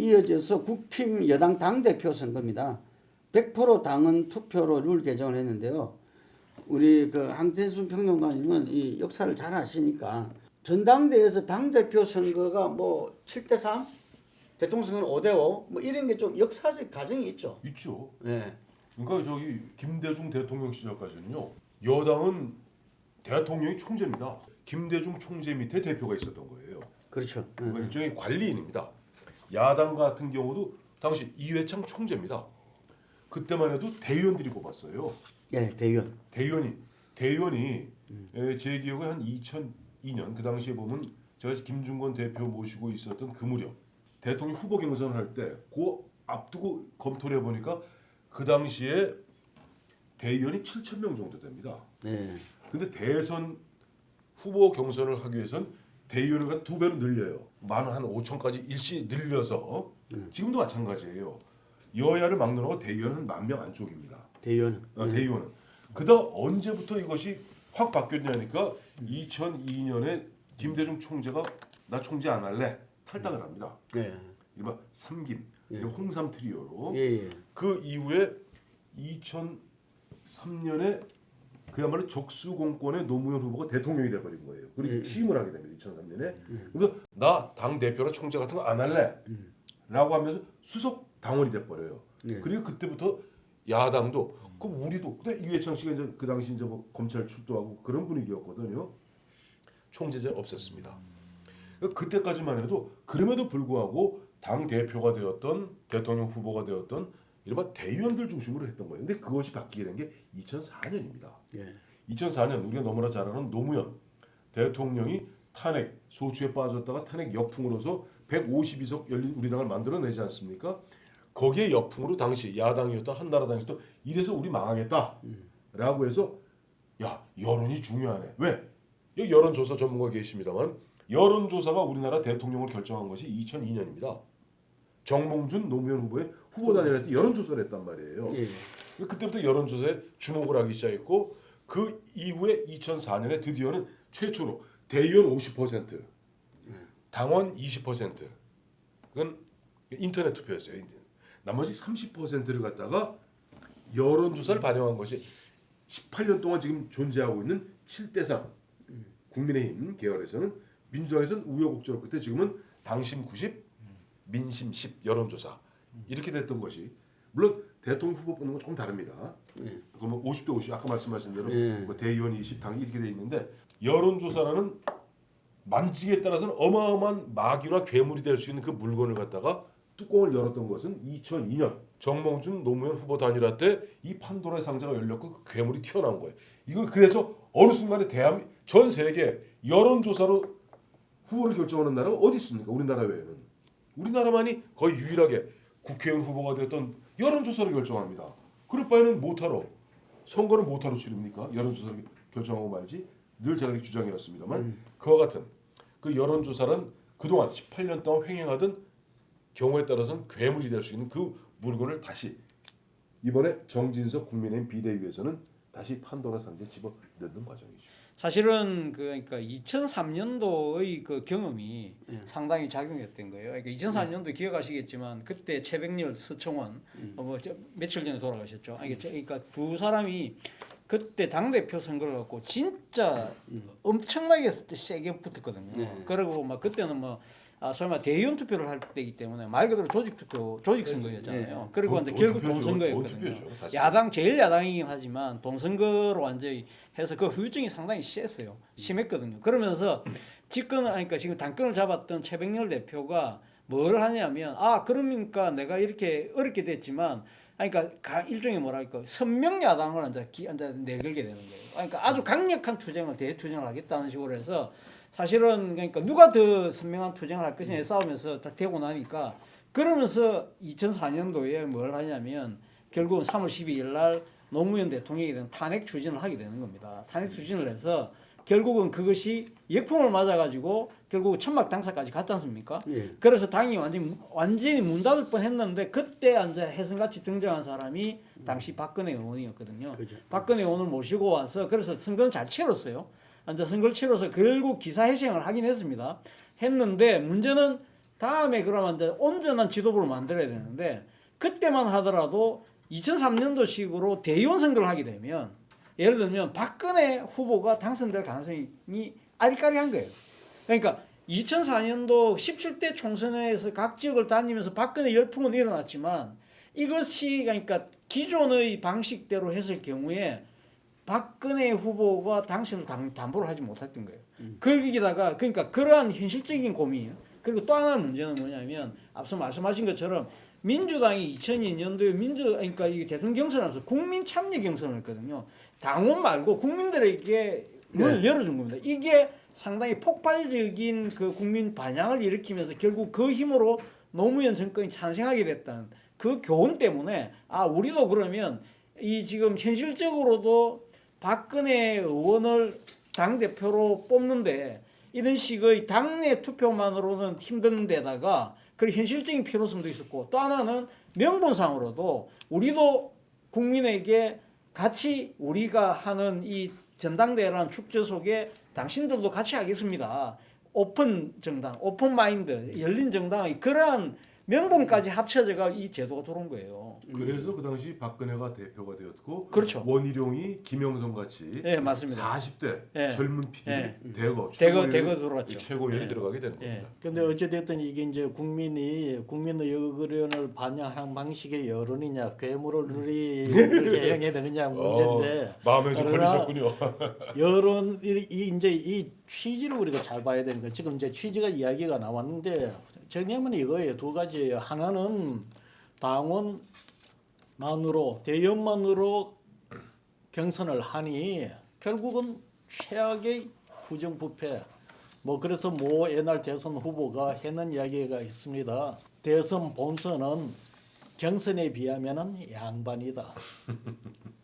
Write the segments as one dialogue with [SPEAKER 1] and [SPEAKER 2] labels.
[SPEAKER 1] 이어져서 국힘 여당 당대표 선거입니다. 100% 당원 투표로 룰 개정을 했는데요. 우리 그 황태순 평론가님은 이 역사를 잘 아시니까 전당대회에서 당대표 선거가 뭐 7대3, 대통령 선거는 5대5 뭐 이런 게 좀 역사적 가정이 있죠.
[SPEAKER 2] 있죠.
[SPEAKER 1] 네.
[SPEAKER 2] 그러니까 저기 김대중 대통령 시절까지는요. 여당은 대통령이 총재입니다. 김대중 총재 밑에 대표가 있었던 거예요.
[SPEAKER 1] 그렇죠.
[SPEAKER 2] 그러니까 일종의 관리인입니다. 야당 같은 경우도 당시 이회창 총재입니다. 그때만 해도 대의원들이 뽑았어요.
[SPEAKER 1] 네, 대의원.
[SPEAKER 2] 대의원이 제 기억에 한 2002년 그 당시에 보면 제가 김중건 대표 모시고 있었던 그 무렵 대통령 후보 경선을 할 때 그 앞두고 검토를 해보니까 그 당시에 대의원이 7,000명 정도 됩니다.
[SPEAKER 1] 네.
[SPEAKER 2] 근데 대선 후보 경선을 하기 위해선 대의원을 한 2배로 늘려요. 만 한 5천까지 일시 늘려서 지금도 마찬가지예요. 여야를 막론하고 대의원은 10,000명 안쪽입니다.
[SPEAKER 1] 대의원.
[SPEAKER 2] 대의원은. 그다 언제부터 이것이 확 바뀌었냐니까 2002년에 김대중 총재가 나 총재 안 할래 탈당을 합니다.
[SPEAKER 1] 네.
[SPEAKER 2] 이른바 삼김, 홍삼 트리오로.
[SPEAKER 1] 예.
[SPEAKER 2] 그 이후에 2003년에 그야말로 적수공권의 노무현 후보가 대통령이 돼버린 거예요. 그리고 취임을 하게 됩니다. 2003년에. 그래서 나 당 대표나 총재 같은 거 안 할래 라고 하면서 수석 당원이 돼버려요. 그리고 그때부터 야당도 그럼 우리도 근데 이회창 씨가 이제 그 당시 이제 뭐 검찰 출두하고 그런 분위기였거든요. 총재제 없앴습니다. 그때까지만 해도 그럼에도 불구하고 당 대표가 되었던 대통령 후보가 되었던 이른바 대의원들 중심으로 했던 거예요. 근데 그것이 바뀌게 된 게 2004년입니다. 2004년 우리가 너무나 잘 아는 노무현 대통령이 탄핵 소추에 빠졌다가 탄핵 역풍으로서 152석 열린 우리당을 만들어내지 않습니까? 거기에 역풍으로 당시 야당이었던 한나라당에서도 이래서 우리 망하겠다라고 해서 야 여론이 중요하네. 왜? 여기 여론조사 전문가 계십니다만 여론조사가 우리나라 대통령을 결정한 것이 2002년입니다. 정몽준 노무현 후보의 후보단이랄 때 여론조사를 했단 말이에요. 그때부터 여론조사에 주목을 하기 시작했고 그 이후에 2004년에 드디어는 최초로 대의원 50%, 당원 20%, 그건 인터넷 투표였어요. 나머지 30%를 갖다가 여론조사를 반영한 것이 18년 동안 지금 존재하고 있는 7대3 국민의힘 계열에서는 민주당에서는 우여곡절 끝에 지금은 당심 90, 민심 10 여론조사 이렇게 됐던 것이 물론 대통령 후보 뽑는 건 조금 다릅니다. 그러면 50대 50 아까 말씀하신 대로 뭐 대의원 20, 당 이렇게 돼 있는데 여론조사라는 만지기에 따라서는 어마어마한 마귀나 괴물이 될 수 있는 그 물건을 갖다가 뚜껑을 열었던 것은 2002년 정몽준 노무현 후보 단일화 때 이 판도라의 상자가 열렸고 그 괴물이 튀어나온 거예요. 이걸 그래서 어느 순간에 전 세계 여론조사로 후보를 결정하는 나라가 어디 있습니까? 우리나라 외에는. 우리나라만이 거의 유일하게 국회의원 후보가 되었던 여론조사를 결정합니다. 그럴 바에는 못하러 선거는 못하러 치릅니까? 여론조사를 결정하고 말지. 늘 제가 이렇게 주장해왔습니다만 그와 같은 그 여론조사는 그동안 18년 동안 횡행하던 경우에 따라서는 괴물이 될 수 있는 그 물건을 다시 이번에 정진석 국민의힘 비대위에서는 다시 판도라 상자에 집어 넣는 과정이죠.
[SPEAKER 3] 사실은 그러니까 2003년도의 그 경험이 상당히 작용했던 거예요. 그러니까 2004년도 기억하시겠지만 그때 최백렬, 서청원 며칠 전에 돌아가셨죠. 그러니까 두 사람이 그때 당 대표 선거를 갖고 진짜 엄청나게 세게 붙었거든요. 그리고 막 그때는 뭐 설마 대의원 투표를 할 때이기 때문에 말 그대로 조직 투표, 조직 선거였잖아요. 그리고 이제 결국 동선거였거든요. 야당 제일 야당이긴 하지만 동선거로 완전히 해서 그 후유증이 상당히 심했거든요. 그러면서 그러니까 지금 당권을 잡았던 최백렬 대표가 뭘 하냐면 그러니까 내가 이렇게 어렵게 됐지만 그러니까 일종의 뭐랄까 선명 야당을 이제 내걸게 되는 거예요. 그러니까 아주 강력한 투쟁을 대투쟁을 하겠다는 식으로 해서. 사실은 그러니까 누가 더 선명한 투쟁을 할 것이냐에 싸우면서 다 되고 나니까 그러면서 2004년도에 뭘 하냐면 결국은 3월 12일 날 노무현 대통령에 대한 탄핵 추진을 하게 되는 겁니다. 탄핵 추진을 해서 결국은 그것이 역풍을 맞아가지고 결국 천막 당사까지 갔지 않습니까? 그래서 당이 완전히 문 닫을 뻔했는데 그때 이제 혜성같이 등장한 사람이 당시 박근혜 의원이었거든요. 박근혜 의원을 모시고 와서 그래서 선거는 잘 치렀어요. 이제 선거를 치러서 결국 기사회생을 하긴 했습니다. 했는데 문제는 다음에 그러면 이제 온전한 지도부를 만들어야 되는데 그때만 하더라도 2003년도식으로 대의원 선거를 하게 되면 예를 들면 박근혜 후보가 당선될 가능성이 아리까리한 거예요. 그러니까 2004년도 17대 총선에서 각 지역을 다니면서 박근혜 열풍은 일어났지만 이것이 그러니까 기존의 방식대로 했을 경우에 박근혜 후보가 당선을 담보를 하지 못했던 거예요. 거기다가 그러니까 그러한 현실적인 고민 그리고 또 하나의 문제는 뭐냐면 앞서 말씀하신 것처럼 민주당이 2002년도에 그러니까 이 대통령 경선하면서 국민 참여 경선을 했거든요. 당원 말고 국민들에게 문을 열어준 겁니다. 이게 상당히 폭발적인 그 국민 반향을 일으키면서 결국 그 힘으로 노무현 정권이 탄생하게 됐다는 그 교훈 때문에 우리도 그러면 이 지금 현실적으로도 박근혜 의원을 당 대표로 뽑는데 이런 식의 당내 투표만으로는 힘든 데다가 그 현실적인 필요성도 있었고 또 하나는 명분상으로도 우리도 국민에게 같이 우리가 하는 이 전당대회라는 축제 속에 당신들도 같이 하겠습니다. 오픈 정당, 오픈 마인드, 열린 정당의 그러한 명분까지 합쳐져가 이 제도가 들어온 거예요.
[SPEAKER 2] 그래서 그 당시 박근혜가 대표가 되었고
[SPEAKER 3] 그렇죠.
[SPEAKER 2] 원희룡이 김영선 같이
[SPEAKER 3] 예, 맞습니다.
[SPEAKER 2] 40대
[SPEAKER 3] 예.
[SPEAKER 2] 젊은 피디들이
[SPEAKER 3] 예.
[SPEAKER 2] 대거
[SPEAKER 3] 대거 들어왔죠.
[SPEAKER 2] 최고위원에
[SPEAKER 3] 예.
[SPEAKER 2] 들어가게 되는
[SPEAKER 3] 예.
[SPEAKER 2] 겁니다.
[SPEAKER 4] 근데 어찌됐든 이게 이제 국민의 의견을 반영하는 방식의 여론이냐 괴물을 개혁해야 되느냐 문제인데
[SPEAKER 2] 마음에 좀
[SPEAKER 4] 그러나
[SPEAKER 2] 걸리셨군요.
[SPEAKER 4] 여론 이제 이 취지를 우리가 잘 봐야 되는 거. 지금 이제 취지가 이야기가 나왔는데 정리하면 이거예요. 두 가지예요. 하나는 당원만으로 대의원만으로 경선을 하니 결국은 최악의 부정부패. 그래서 옛날 대선 후보가 해는 이야기가 있습니다. 대선 본선은 경선에 비하면은 양반이다.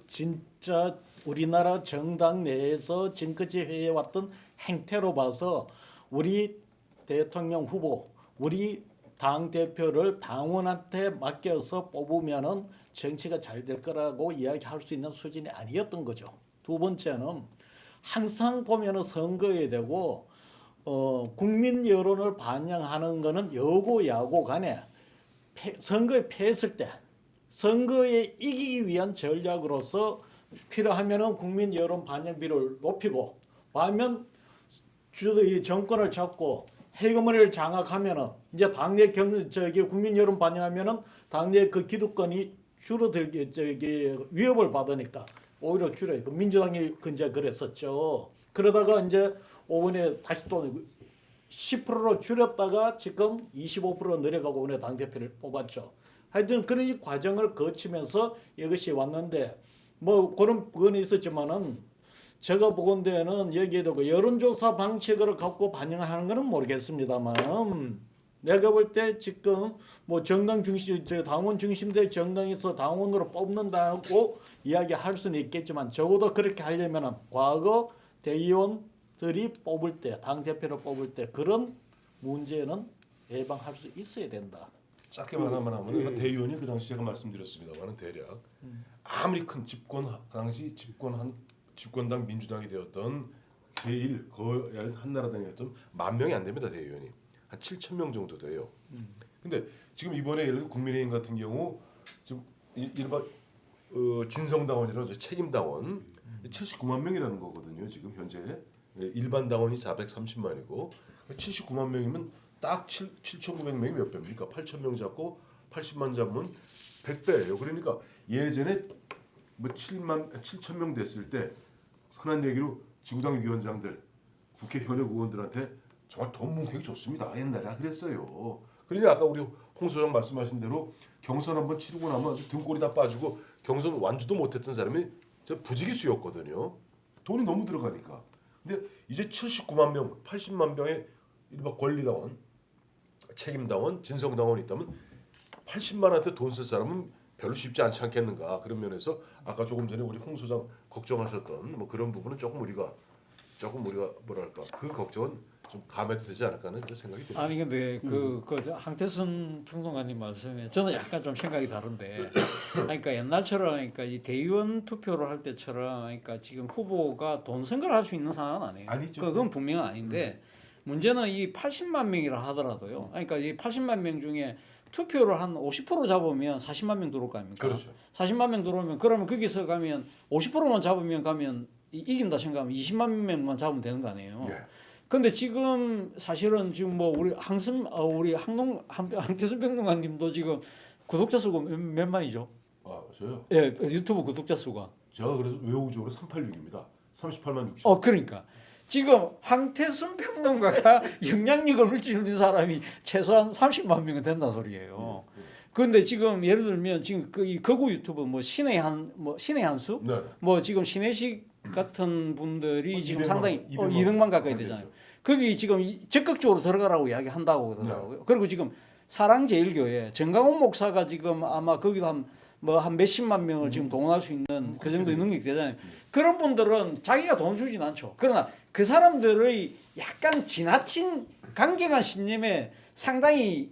[SPEAKER 4] 진짜 우리나라 정당 내에서 지금까지 해왔던 행태로 봐서 우리 대통령 후보, 우리 당 대표를 당원한테 맡겨서 뽑으면은 정치가 잘 될 거라고 이야기할 수 있는 수준이 아니었던 거죠. 두 번째는 항상 보면은 선거에 되고 국민 여론을 반영하는 거는 여고 야고 간에 선거에 패했을 때 선거에 이기기 위한 전략으로서 필요하면은 국민 여론 반영비를 높이고 반면 이 정권을 잡고 해거머리를 장악하면은 이제 당내 국민 여론 반영하면은 당내 그 기득권이 줄어들게 위협을 받으니까 오히려 줄여요. 민주당이 이제 그랬었죠. 그러다가 이제 5번에 다시 또 10%로 줄였다가 지금 25% 내려가고 오늘 당 대표를 뽑았죠. 하여튼 그런 이 과정을 거치면서 이것이 왔는데 그런 부분이 있었지만은 제가 보건대는 여기에도 여론조사 방식을 갖고 반영하는 것은 모르겠습니다만 내가 볼 때 지금 정당 중심, 당원 중심대 정당에서 당원으로 뽑는다고 이야기할 수는 있겠지만 적어도 그렇게 하려면은 과거 대의원들이 뽑을 때, 당 대표를 뽑을 때 그런 문제는 예방할 수 있어야 된다.
[SPEAKER 2] 짧게 말하면 그 대의원이 그 당시 제가 말씀드렸습니다만은 대략 아무리 큰 그 당시 집권당 민주당이 되었던 제일 거의 한나라당이었던 10,000명이 안 됩니다. 대의원이 한 7,000명 정도 돼요. 근데 지금 이번에 예를 들어 국민의힘 같은 경우 지금 이른바 진성당원이라고 책임당원 79만 명이라는 거거든요. 지금 현재 일반 당원이 430만이고 79만 명이면 딱 7,900명이 몇 배입니까? 8,000명 잡고 80만 잡으면 100배예요. 그러니까 예전에 7,000명 됐을 때 흔한 얘기로 지구당 위원장들, 국회 현역 의원들한테 정말 돈 뭉태기 좋습니다. 옛날에 그랬어요. 그러니 아까 우리 홍 소장 말씀하신 대로 경선 한번 치르고 나면 등골이 다 빠지고 경선 완주도 못했던 사람이 부지기수였거든요. 돈이 너무 들어가니까. 근데 이제 79만 명, 80만 명의 일반 권리당원, 책임당원, 진성당원이 있다면 80만한테 돈 쓸 사람은 별로 쉽지 않지 않겠는가. 그런 면에서 아까 조금 전에 우리 홍 소장 걱정하셨던 그런 부분은 조금 우리가 뭐랄까 그 걱정은 좀 감해도 되지 않을까 하는 생각이 듭니다.
[SPEAKER 3] 아니 근데 그 황태순 평론가님 말씀에 저는 약간 좀 생각이 다른데, 그러니까 옛날처럼 그러니까 이 대의원 투표를 할 때처럼 그러니까 지금 후보가 돈 선거를 할 수 있는 상황은 아니에요.
[SPEAKER 2] 아니죠.
[SPEAKER 3] 그건 분명은 아닌데 문제는 이 80만 명이라 하더라도요. 그러니까 이 80만 명 중에 투표를 한 50% 잡으면 40만 명 들어올 거 아닙니까?
[SPEAKER 2] 그렇죠.
[SPEAKER 3] 40만 명 들어오면 그러면 거기서 가면 50%만 잡으면 가면 이긴다 생각하면 20만 명만 잡으면 되는 거 아니에요.
[SPEAKER 2] 예.
[SPEAKER 3] 근데 지금 사실은 지금 뭐 우리 우리 항태순 평론가님도 지금 구독자 수가 몇 만이죠?
[SPEAKER 2] 아 저요.
[SPEAKER 3] 예, 유튜브 구독자 수가.
[SPEAKER 2] 제가 그래서 외우적으로 386입니다. 38만 6천.
[SPEAKER 3] 그러니까 지금 황태순 평론가가 영향력을 물질는 사람이 최소한 30만 명은 된다 소리예요. 그런데 지금 예를 들면 지금 이 거구 유튜브 뭐 신의 한수
[SPEAKER 2] 네.
[SPEAKER 3] 뭐 지금 신혜식 같은 분들이 지금
[SPEAKER 2] 200만,
[SPEAKER 3] 상당히
[SPEAKER 2] 200만
[SPEAKER 3] 200만 가까이
[SPEAKER 2] 되죠.
[SPEAKER 3] 되잖아요. 거기 지금 적극적으로 들어가라고 이야기한다고 그러더라고요. 그리고 지금 사랑제일교회 정강훈 목사가 지금 아마 거기도 한 몇십만 명을 지금 동원할 수 있는 그 정도의 능력이 되잖아요. 그런 분들은 자기가 돈 주진 않죠. 그러나 그 사람들의 약간 지나친 강경한 신념에 상당히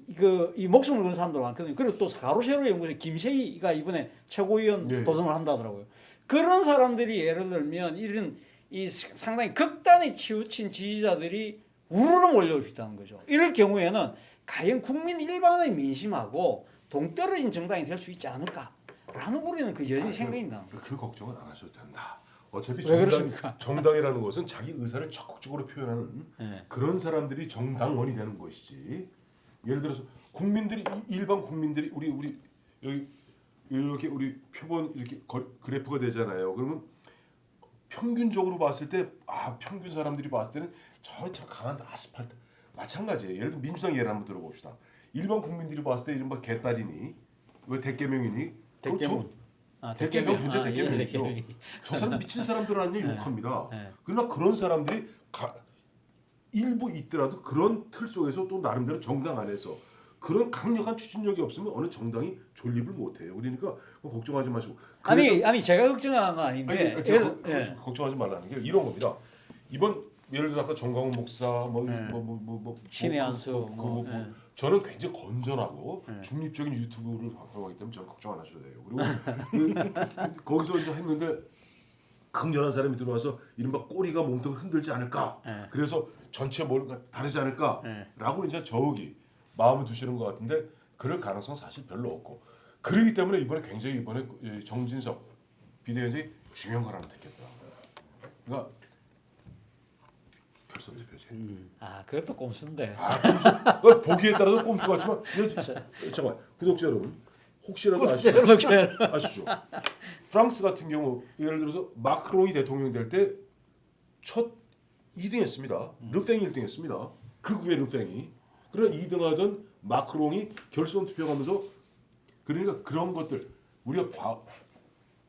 [SPEAKER 3] 이 목숨을 거는 사람들 많거든요. 그리고 또 가로세로 연구소 김세희가 이번에 최고위원
[SPEAKER 2] 예, 예.
[SPEAKER 3] 도전을 한다더라고요. 그런 사람들이 예를 들면 이런 이 상당히 극단에 치우친 지지자들이 우르르 몰려올 수 있다는 거죠. 이럴 경우에는 과연 국민 일반의 민심하고 동떨어진 정당이 될 수 있지 않을까라는 우리는 그 여전히 생각이 나.
[SPEAKER 2] 그 걱정은 안 하셔도 된다. 어차피
[SPEAKER 3] 왜 그러십니까?
[SPEAKER 2] 정당이라는 것은 자기 의사를 적극적으로 표현하는
[SPEAKER 3] 네.
[SPEAKER 2] 그런 사람들이 정당원이 되는 것이지. 예를 들어서 국민들이 일반 국민들이 우리 여기 이렇게 우리 표본 이렇게 그래프가 되잖아요. 그러면 평균적으로 봤을 때 평균 사람들이 봤을 때는 저 강한 아스팔트 마찬가지예요. 예를 들어 민주당 예를 한번 들어봅시다. 일반 국민들이 봤을 때 이른바 개딸이니 왜 대개명이니
[SPEAKER 3] 대개명.
[SPEAKER 2] 대개명 현재
[SPEAKER 3] 예,
[SPEAKER 2] 대개명이죠.
[SPEAKER 3] 대개명이.
[SPEAKER 2] 저 사람 미친 사람들 아니냐
[SPEAKER 3] 네.
[SPEAKER 2] 욕합니다.
[SPEAKER 3] 네.
[SPEAKER 2] 그러나 그런 사람들이 일부 있더라도 그런 틀 속에서 또 나름대로 정당 안에서 그런 강력한 추진력이 없으면 어느 정당이 존립을 못해요. 그러니까 걱정하지 마시고.
[SPEAKER 3] 아니 제가 걱정하는 건 아닌데.
[SPEAKER 2] 아니, 제가 걱정하지 말라는 게 이런 겁니다. 이번 예를 들어 아까 정광훈 목사
[SPEAKER 3] 신의 한수
[SPEAKER 2] 저는 굉장히 건전하고
[SPEAKER 3] 네.
[SPEAKER 2] 중립적인 유튜브를 방송하기 때문에 저는 걱정 안 하셔도 돼요. 그리고 거기서 이제 했는데 강렬한 사람이 들어와서 이른바 꼬리가 몸통을 흔들지 않을까.
[SPEAKER 3] 네.
[SPEAKER 2] 그래서 전체 뭔가 다르지 않을까라고
[SPEAKER 3] 네.
[SPEAKER 2] 이제 저기 마음을 두시는 것 같은데 그럴 가능성 사실 별로 없고 그러기 때문에 이번에 정진석 비대위원장이 중요한 걸 하나 택했더라고요. 그러니까 결선 투표제.
[SPEAKER 3] 그것도 꼼수인데.
[SPEAKER 2] 꼼수. 보기에 따라서 꼼수 같지만 잠깐 구독자 여러분 혹시라도 아시죠? 프랑스 같은 경우 예를 들어서 마크롱이 대통령 될 때 첫 2등했습니다. 르팽이 1등했습니다. 극우의 르팽이. 그러나 2등하던 마크롱이 결선 투표하면서 그러니까 그런 것들 우리가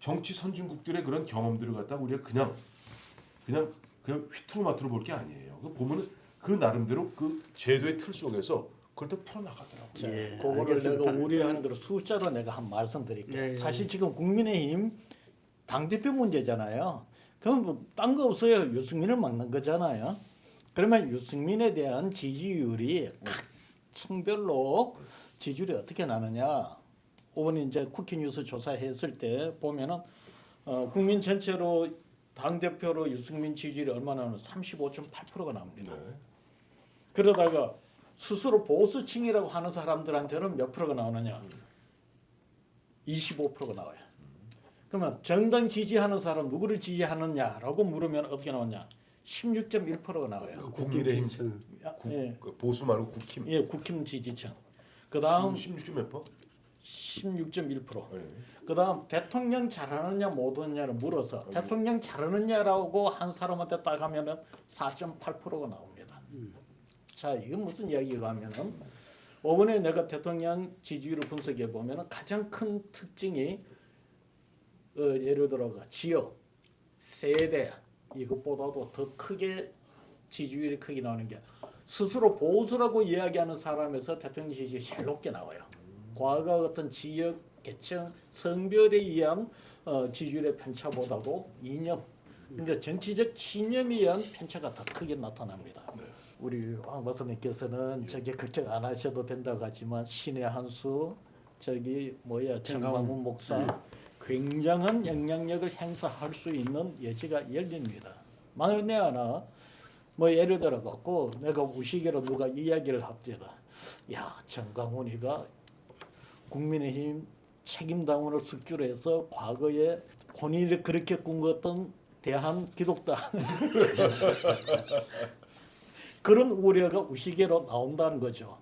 [SPEAKER 2] 정치 선진국들의 그런 경험들을 갖다가 우리가 그냥 휘투루마투루 볼 게 아니에요. 보면은 그 나름대로 그 제도의 틀 속에서 그걸 또 풀어나가더라고요.
[SPEAKER 4] 예, 그거를 내가 우려하는 걸 숫자로 내가 한 말씀드릴게요.
[SPEAKER 1] 예.
[SPEAKER 4] 사실 지금 국민의힘 당대표 문제잖아요. 그럼 뭐 딴 거 없어요. 유승민을 막는 거잖아요. 그러면 유승민에 대한 지지율이 각 층별로 지지율이 어떻게 나느냐? 이번에 이제 쿠키뉴스 조사했을 때 보면은 국민 전체로 당 대표로 유승민 지지율이 얼마나 나오면 35.8%가 나옵니다.
[SPEAKER 2] 네.
[SPEAKER 4] 그러다가 스스로 보수층이라고 하는 사람들한테는 몇 프로가 나오느냐? 25%가 나와요. 그러면 정당 지지하는 사람 누구를 지지하느냐라고 물으면 어떻게 나오냐? 16.1%가 나와요.
[SPEAKER 2] 국민의힘
[SPEAKER 4] 예.
[SPEAKER 2] 보수 말고 국힘.
[SPEAKER 4] 예, 국힘 지지층. 그다음
[SPEAKER 2] 16점 몇 퍼?
[SPEAKER 4] 16.1%.
[SPEAKER 2] 네.
[SPEAKER 4] 그다음 대통령 잘하느냐 못하느냐를 물어서 대통령 잘하느냐라고 한 사람한테 딱 하면은 4.8%가 나옵니다. 자, 이건 무슨 이야기가 하면은 이번에 내가 대통령 지지율을 분석해 보면은 가장 큰 특징이 예를 들어 지역, 세대 이것보다도 더 크게 지지율이 크게 나오는 게 스스로 보수라고 이야기하는 사람에서 대통령 지지율이 제일 높게 나와요. 과거 같은 지역, 계층, 성별에 의한 지지율의 편차보다도 이념, 그러니까 정치적 신념에 의한 편차가 더 크게 나타납니다. 우리 황 박사님께서는 저게 걱정 안 하셔도 된다고 하지만 신의 한수, 정광훈 목사 굉장한 영향력을 행사할 수 있는 여지가 열립니다. 만에 하나 뭐 예를 들어 갖고 내가 우시개로 누가 이야기를 합니다. 야, 정강훈이가 국민의힘 책임당원을 숙주로 해서 과거에 본인이 그렇게 꿈꿨던 대한 기독당 그런 우려가 우시개로 나온다는 거죠.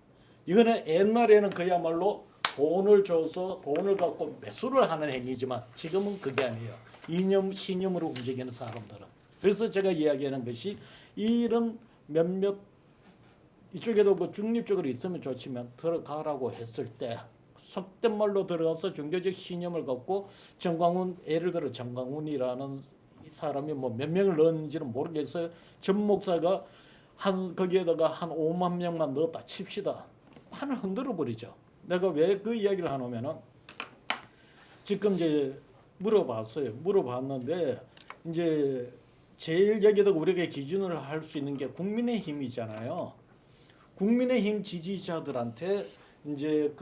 [SPEAKER 4] 이거는 옛날에는 그야말로 돈을 줘서 돈을 갖고 매수를 하는 행위지만 지금은 그게 아니에요. 이념 신념으로 움직이는 사람들은. 그래서 제가 이야기하는 것이 이런 몇몇 이쪽에도 뭐 중립적으로 있으면 좋지만 들어가라고 했을 때 속된 말로 들어가서 종교적 신념을 갖고 정광훈 예를 들어 정광훈이라는 사람이 뭐 몇 명을 넣었는지는 모르겠어요. 전 목사가 한 거기에다가 한 5만 명만 넣었다 칩시다. 판을 흔들어 버리죠. 내가 왜 그 이야기를 하냐면은 지금 이제 물어봤어요. 물어봤는데 이제 제일 여기다 우리가 기준을 할 수 있는 게 국민의힘이잖아요. 국민의힘 지지자들한테 이제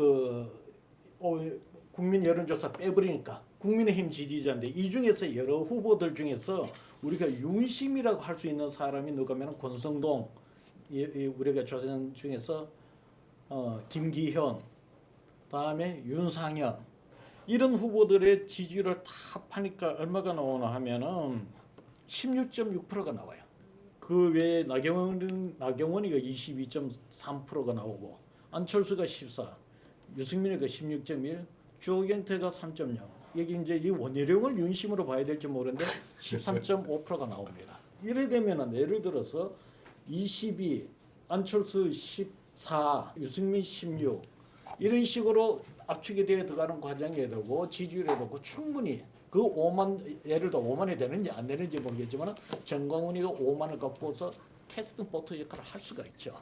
[SPEAKER 4] 국민 여론조사 빼버리니까 국민의힘 지지자인데 이 중에서 여러 후보들 중에서 우리가 윤심이라고 할 수 있는 사람이 누구면 권성동 우리가 조사한 중에서 김기현 다음에 윤상현 이런 후보들의 지지율을 다 파니까 얼마가 나오나 하면은 16.6%가 나와요. 그 외에 나경원이가 22.3%가 나오고 안철수가 14, 유승민이가 16.1, 조경태가 3.0. 여기 이제 이 원희룡을 윤심으로 봐야 될지 모르는데 13.5%가 나옵니다. 이래 되면은 예를 들어서 22, 안철수 14, 유승민 16 이런 식으로 압축이 되어 들어가는 과정에 되고 지지율에 되고 충분히 그 5만 예를 들어 5만이 되는지 안 되는지 모르겠지만 정광훈이가 5만을 갖고서 캐스팅 보트 역할을 할 수가 있죠.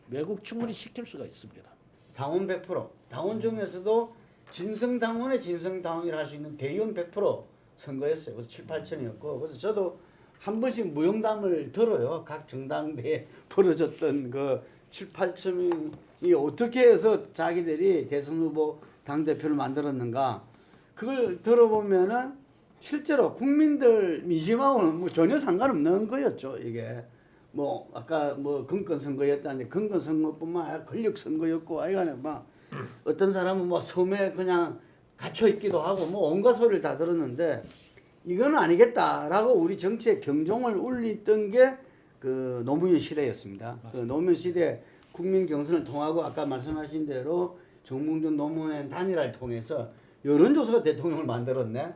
[SPEAKER 4] 외국 충분히 시킬 수가 있습니다.
[SPEAKER 1] 당원 100%, 당원 중에서도 진성당원의 진성당원이라 할 수 있는 대의원 100% 선거였어요. 그래서 7, 8천이었고 그래서 저도 한 번씩 무용담을 들어요. 각 정당대에 벌어졌던 그 7, 8천이 어떻게 해서 자기들이 대선 후보 당대표를 만들었는가 그걸 들어보면은 실제로 국민들 민심하고는 뭐 전혀 상관없는 거였죠. 이게 뭐 아까 뭐 건건 선거였다는데 건건 선거뿐만 아니라 권력 선거였고 아이간에 막 어떤 사람은 뭐 섬에 그냥 갇혀 있기도 하고 뭐 온갖 소리를 다 들었는데 이건 아니겠다라고 우리 정치의 경종을 울리던 게 그 노무현 시대였습니다. 그 노무현 시대 국민 경선을 통하고 아까 말씀하신 대로 정몽준 노무현 단일화를 통해서 여론조사가 대통령을 만들었네.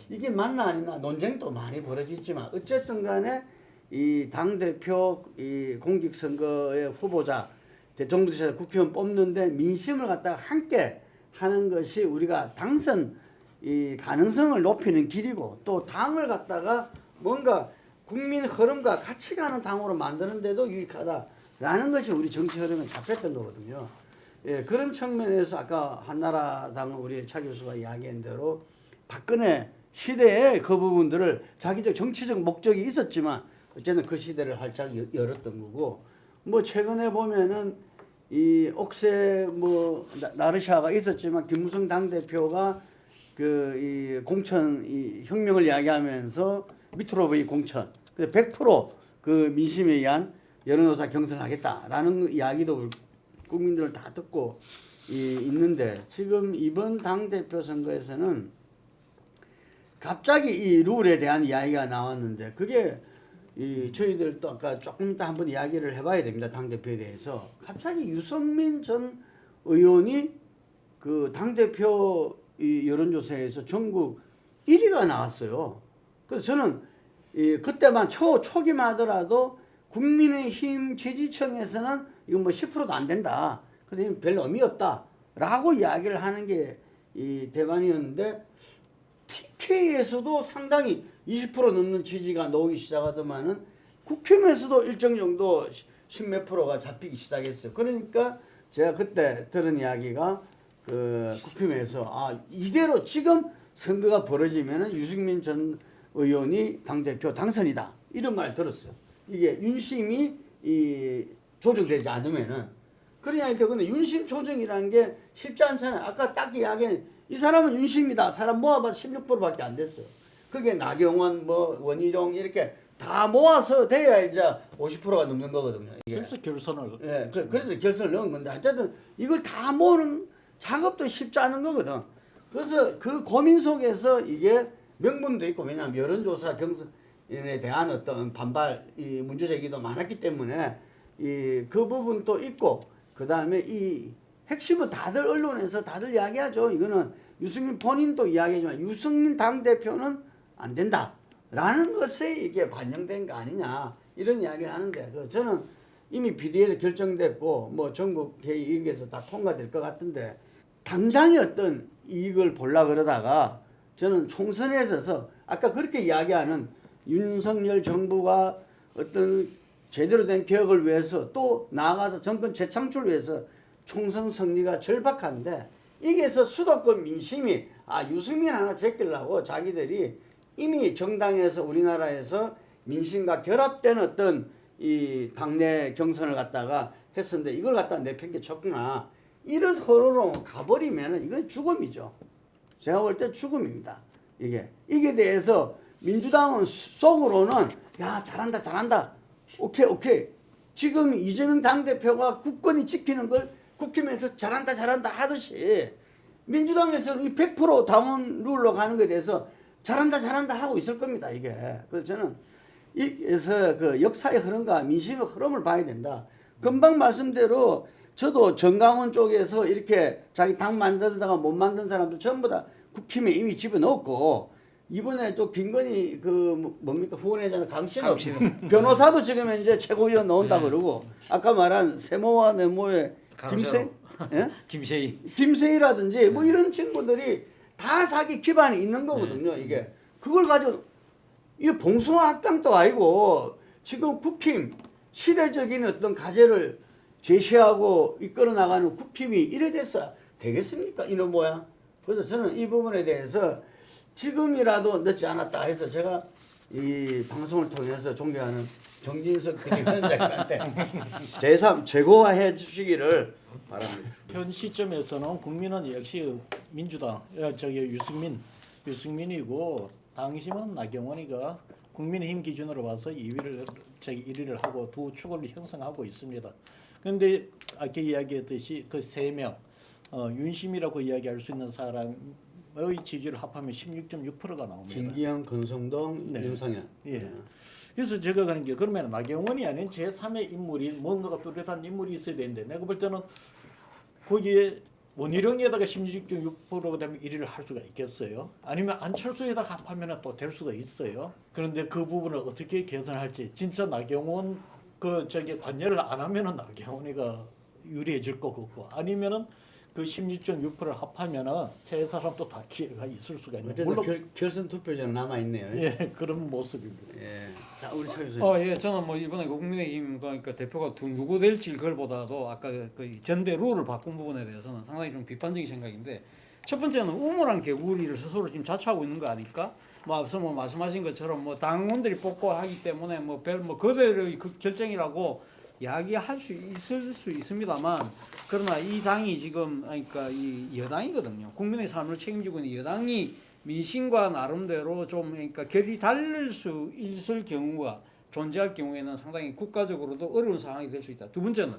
[SPEAKER 1] 이게 맞나 아니나 논쟁도 많이 벌어지지만 어쨌든 간에 이 당대표 이 공직선거의 후보자 대통령부터 국회의원 뽑는데 민심을 갖다가 함께 하는 것이 우리가 당선 이 가능성을 높이는 길이고 또 당을 갖다가 뭔가 국민 흐름과 같이 가는 당으로 만드는 데도 유익하다라는 것이 우리 정치 흐름에 잡혔던 거거든요. 예, 그런 측면에서 아까 한나라당 우리 차 교수가 이야기한 대로 박근혜 시대에 그 부분들을 자기적 정치적 목적이 있었지만 어쨌든 그 시대를 활짝 열었던 거고 뭐 최근에 보면은 이 옥새 뭐 나르샤가 있었지만 김무성 당대표가 그 이 공천 이 혁명을 이야기하면서 밑으로 이 공천 100% 민심에 의한 여론조사 경선을 하겠다라는 이야기도 국민들을 다 듣고 있는데 지금 이번 당대표 선거에서는 갑자기 이 룰에 대한 이야기가 나왔는데 그게 저희들도 아까 조금 이따 한번 이야기를 해봐야 됩니다. 당대표에 대해서 갑자기 유선민 전 의원이 그 당대표 여론조사에서 전국 1위가 나왔어요. 그래서 저는 그때만 초기만 하더라도 국민의힘 지지층에서는 이건 뭐 10%도 안 된다. 그래서 별로 의미 없다라고 이야기를 하는 게 이 대반이었는데 TK에서도 상당히 20% 넘는 지지가 나오기 시작하더만은 국힘에서도 일정 정도 10몇 프로가 잡히기 시작했어요. 그러니까 제가 그때 들은 이야기가 그 국힘에서 이대로 지금 선거가 벌어지면은 유승민 전 의원이 당대표 당선이다 이런 말 들었어요. 이게 윤심이 조정되지 않으면은 그러니까 근데 윤심 조정이라는 게 쉽지 않잖아요. 아까 딱 이야기한 이 사람은 윤심이다. 사람 모아봐서 16%밖에 안 됐어요. 그게 나경원 뭐 원희룡 이렇게 다 모아서 돼야 이제 50%가 넘는 거거든요. 이게.
[SPEAKER 4] 그래서 결선을
[SPEAKER 1] 예, 그래서 결선을 넣은 건데 어쨌든 이걸 다 모으는 작업도 쉽지 않은 거거든. 그래서 그 고민 속에서 이게 명분도 있고 왜냐하면 여론조사 경선에 대한 어떤 반발, 이 문제 제기도 많았기 때문에 이 그 부분도 있고 그 다음에 이 핵심은 다들 언론에서 다들 이야기하죠. 이거는 유승민 본인도 이야기하지만 유승민 당대표는 안 된다라는 것에 이게 반영된 거 아니냐 이런 이야기를 하는데 저는 이미 비대위에서 결정됐고 뭐 전국 회의에서 다 통과될 것 같은데 당장의 어떤 이익을 보려 그러다가 저는 총선에 있어서 아까 그렇게 이야기하는 윤석열 정부가 어떤 제대로 된 개혁을 위해서 또 나아가서 정권 재창출을 위해서 총선 승리가 절박한데 이게서 수도권 민심이 유승민 하나 제끼려고 자기들이 이미 정당에서 우리나라에서 민심과 결합된 어떤 이 당내 경선을 갖다가 했었는데 이걸 갖다가 내팽개쳤구나 이런 흐름으로 가버리면 이건 죽음이죠. 제가 볼 때 죽음입니다. 이게 대해서 민주당은 속으로는 야 잘한다 오케이 지금 이재명 당대표가 국권이 지키는 걸 국힘에서 잘한다 하듯이 민주당에서는 이 100% 당원 룰로 가는 것에 대해서 잘한다 하고 있을 겁니다. 이게 그래서 저는 이에서 그 역사의 흐름과 민심의 흐름을 봐야 된다. 금방 말씀대로 저도 정강원 쪽에서 이렇게 자기 당 만들다가 못 만든 사람들 전부 다 국힘에 이미 집어넣었고 이번에 또 김건희 그 뭡니까 후원회장 강신업 변호사도 지금 이제 최고위원 나온다 그러고 아까 말한 세모와 네모의 김세희라든지 뭐 이런 친구들이 다 자기 기반이 있는 거거든요. 이게 그걸 가지고 이게 봉숭아 학당도 아니고 지금 국힘 시대적인 어떤 과제를 제시하고 이끌어 나가는 국힘이 이래 됐어야 되겠습니까? 이런 모양. 그래서 저는 이 부분에 대해서 지금이라도 늦지 않았다 해서 제가 이 방송을 통해서 존경하는 정진석 비대위원장님한테 제3 최고화해 주시기를 바랍니다.
[SPEAKER 4] 현 시점에서는 국민은 역시 민주당, 유승민이고 당심은 나경원이가 국민의힘 기준으로 봐서 1위를 하고 두 축을 형성하고 있습니다. 그런데 아까 이야기했듯이 그 3명 윤심이라고 이야기할 수 있는 사람의 지지를 합하면 16.6%가 나옵니다.
[SPEAKER 1] 김기현, 권성동,
[SPEAKER 4] 네.
[SPEAKER 1] 윤상현.
[SPEAKER 4] 예. 그래서 제가 가는 게 그러면 나경원이 아닌 제3의 인물이 뭔가가 뚜렷한 인물이 있어야 되는데 내가 볼 때는 거기에 원희룡에다가 16.6%가 되면 1위를 할 수가 있겠어요? 아니면 안철수에다가 합하면 또 될 수가 있어요. 그런데 그 부분을 어떻게 개선할지 진짜 나경원 관여를 안 하면은 나경원이가 유리해질 것 같고 아니면은 그 16.6%를 합하면은 세 사람도 다 기회가 있을 수가 있는.
[SPEAKER 1] 물론 결선 투표전 남아 있네요.
[SPEAKER 4] 예, 그런 모습입니다.
[SPEAKER 1] 예. 자, 우리 차 교수님.
[SPEAKER 3] 예, 저는 뭐 이번에 국민의힘 그러니까 대표가 누구 될지 그걸보다도 아까 그 전대 룰을 바꾼 부분에 대해서는 상당히 좀 비판적인 생각인데 첫 번째는 우물한 개구리를 스스로 지금 자처하고 있는 거 아닐까? 뭐 앞서 뭐 말씀하신 것처럼 뭐 당원들이 뽑고 하기 때문에 뭐 그들의 결정이라고 이야기할 수 있을 수 있습니다만 그러나 이 당이 지금 그러니까 이 여당이거든요. 국민의 삶을 책임지고 있는 여당이 민심과 나름대로 좀 그러니까 결이 다를 수 있을 경우가 존재할 경우에는 상당히 국가적으로도 어려운 상황이 될 수 있다. 두 번째는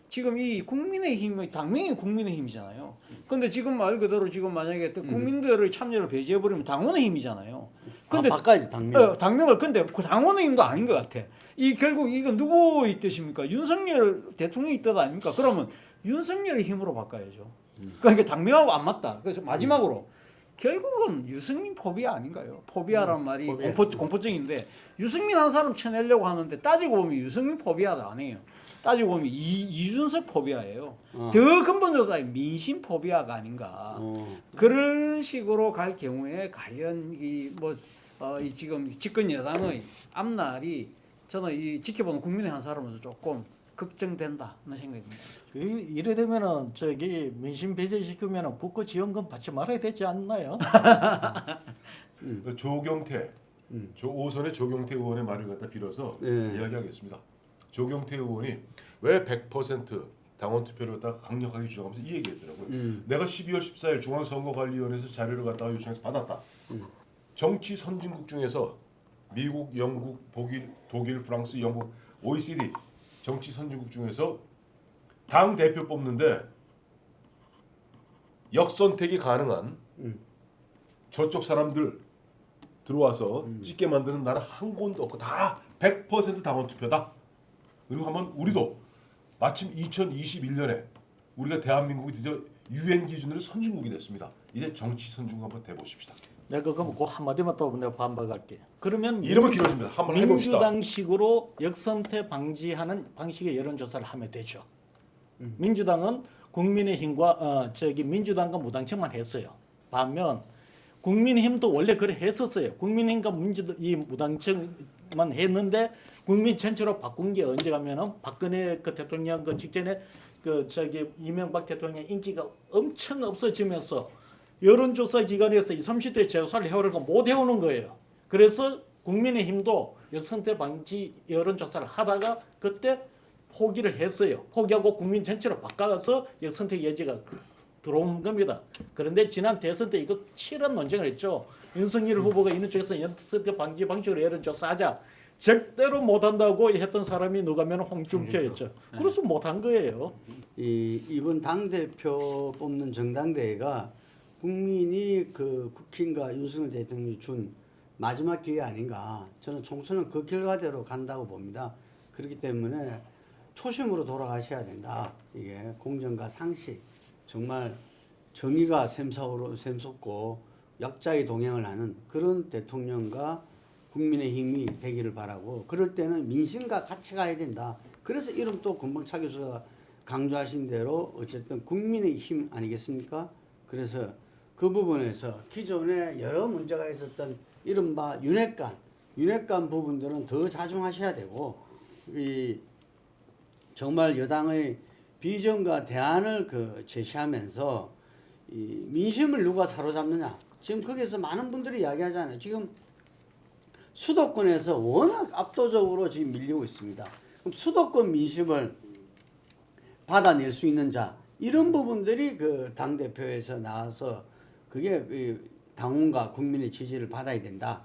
[SPEAKER 3] 지금 이 국민의힘의 당명이 국민의힘이잖아요. 근데 지금 말 그대로 지금 만약에 국민들의 참여를 배제해 버리면 당원의 힘이잖아요. 근데
[SPEAKER 1] 바꿔야지 당명.
[SPEAKER 3] 당명을 근데 그 당원의 힘도 아닌 것 같아. 이 결국 이건 누구의 뜻입니까? 윤석열 대통령의 뜻 아닙니까? 그러면 윤석열의 힘으로 바꿔야죠. 그러니까 당명하고 안 맞다. 그래서 마지막으로 결국은 유승민 포비아 아닌가요? 포비아란 말이 공포증인데 유승민 한 사람 쳐내려고 하는데 따지고 보면 유승민 포비아가 아니에요. 따지고 보면 이준석 포비아예요. 더 근본적으로 민심 포비아가 아닌가. 그런 식으로 갈 경우에 과연 이 지금 집권 여당의 앞날이 저는 이 지켜보는 국민의 한 사람으로서 조금 걱정된다 하는 생각입니다.
[SPEAKER 4] 이래 되면은 민심 배제시키면은 국고 지원금 받지 말아야 되지 않나요?
[SPEAKER 2] 조경태, 5선의 조경태 의원의 말을 갖다 빌어서 이야기하겠습니다. 조경태 의원이 왜 100% 당원 투표를 갖다가 강력하게 주장하면서 이 얘기했더라고요. 내가 12월 14일 중앙선거관리위원회에서 자료를 갖다가 요청해서 받았다. 정치 선진국 중에서 미국, 영국, 독일, 프랑스, 영국 OECD 정치 선진국 중에서 당 대표 뽑는데 역선택이 가능한 저쪽 사람들 들어와서 찍게 만드는 나라 한 곳도 없고 다 100% 당원 투표다. 그리고 한번 우리도 마침 2021년에 우리가 대한민국이 드디어 UN 기준으로 선진국이 됐습니다. 이제 정치 선진국 한번 돼보십시다.
[SPEAKER 4] 내가 그럼 그 한마디만 또 내가 반박할게. 그러면
[SPEAKER 2] 이름은 길어집니다. 한번 해봅시다.
[SPEAKER 4] 민주당식으로 역선택 방지하는 방식의 여론조사를 하면 되죠. 민주당은 국민의힘과 민주당과 무당청만 했어요. 반면 국민의힘도 원래 그래 했었어요. 국민의힘과 이 무당청만 했는데 국민 전체로 바꾼 게 언제 가면은 박근혜 그 대통령 그 직전에 이명박 대통령 인기가 엄청 없어지면서 여론조사 기관에서 20, 30대 조사를 해오려고 못 해오는 거예요. 그래서 국민의힘도 역선택 방지 여론조사를 하다가 그때 포기를 했어요. 포기하고 국민 전체로 바꿔서 역선택 여지가 들어온 겁니다. 그런데 지난 대선 때 이거 치열한 논쟁을 했죠. 윤석열 후보가 있는 쪽에서 역선택 방지 방식으로 여론조사하자. 절대로 못한다고 했던 사람이 누가면 홍준표였죠. 그래서 못한 거예요.
[SPEAKER 1] 이번 당대표 뽑는 정당대회가 국민이 그 국힘과 윤석열 대통령이 준 마지막 기회 아닌가. 저는 총선은 그 결과대로 간다고 봅니다. 그렇기 때문에 초심으로 돌아가셔야 된다. 이게 공정과 상식, 정말 정의가 샘솟고 역자의 동행을 하는 그런 대통령과 국민의힘이 되기를 바라고, 그럴 때는 민심과 같이 가야 된다. 그래서 이름 또 금방 차 교수가 강조하신 대로 어쨌든 국민의힘 아니겠습니까? 그래서 그 부분에서 기존에 여러 문제가 있었던 이른바 윤핵관 부분들은 더 자중하셔야 되고, 정말 여당의 비전과 대안을 제시하면서 민심을 누가 사로잡느냐. 지금 거기에서 많은 분들이 이야기하잖아요. 지금 수도권에서 워낙 압도적으로 지금 밀리고 있습니다. 그럼 수도권 민심을 받아낼 수 있는 자, 이런 부분들이 그 당대표에서 나와서 그게 당원과 국민의 지지를 받아야 된다.